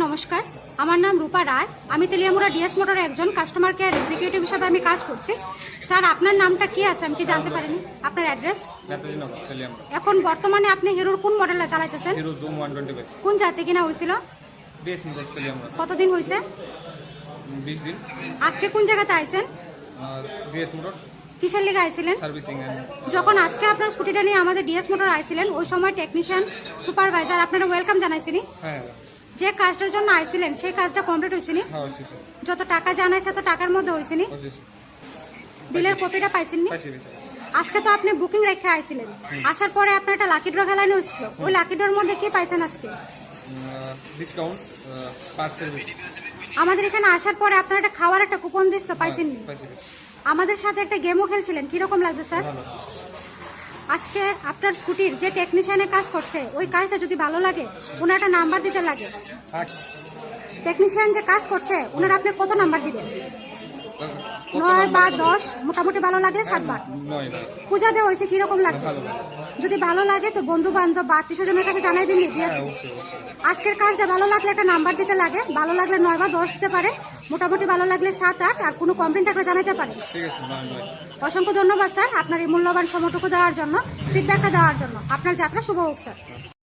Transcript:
নমস্কার, আমার নাম রূপা রায়। আমি তেলিয়ামুড়া ডিএস মোটরের একজন কাস্টমার কেয়ার এক্সিকিউটিভ হিসেবে আমি কাজ করছি। স্যার, আপনার নামটা কি আছে আমি কি জানতে পারিনি? আপনার অ্যাড্রেস? এখন বর্তমানে আপনি হিরোর কোন মডেলটা চালাইতেছেন? হিরো জুম 125 কোন জাতি কিনা হয়েছিল? DS motors Teliamura. কতদিন হয়েছে? 20 দিন। আজকে কোন জায়গাতে আইছেন? ডিএস মোটরস কিসের লিগে আইছিলেন? সার্ভিসিং এন্ড যখন আজকে আপনার স্কুটিটা নিয়ে আমাদের ডিএস মোটর আইছিলেন, ওই সময় টেকনিশিয়ান সুপারভাইজার আপনারা ওয়েলকাম জানাইছিনি? হ্যাঁ যে কাজটার জন্য আইছিলেন সেই কাজটা কমপ্লিট হয়েছিনি? হ্যাঁ হয়েছে যত টাকা জানাইছে তত টাকার মধ্যে হয়েছিনি? হয়েছে বিলের কপিটা পাইছেননি? পাইছি আজকে তো আপনি বুকিং রেখে আইছিলেন, আসার পরে আপনার একটা লাকি ড্র খেলানো হচ্ছিল, ওই লাকি ড্রর মধ্যে কি পাইছেন আজকে? ডিসকাউন্ট পার্সেল আমাদের এখানে আসার পরে আপনার একটা খাওয়ার একটা কুপন দিচ্ছিল, পাইছেননি? পাইছি আমাদের সাথে একটা গেমও খেলছিলেন, কিরকম লাগছে স্যার? ভালো। আজকে আপনার স্কুটির যে টেকনিশিয়ানের কাজ করছে ওই কাজটা যদি ভালো লাগে ওনার একটা নাম্বার দিতে লাগে। টেকনিশিয়ান যে কাজ করছে ওনার আপনি কত নাম্বার দিবেন? 9 বা 10, মোটামুটি ভালো লাগলে 7 বার। পূজা দেওয়া হয়েছে, কিরকম লাগছে? যদি ভালো লাগে তো বন্ধু বান্ধব বা আত্মীয় স্বজনের কাছে জানাইবেন। আজকের কাজটা ভালো লাগলে একটা নাম্বার দিতে লাগে, ভালো লাগলে 9 বা 10 দিতে পারে, মোটামুটি ভালো লাগলে 7, 8, আর কোনো কমপ্লেন থাকলে জানাতে পারে। অসংখ্য ধন্যবাদ স্যার আপনার এই মূল্যবান সময়টুকু দেওয়ার জন্য, ফিডব্যাকটা দেওয়ার জন্য। আপনার যাত্রা শুভ হোক স্যার।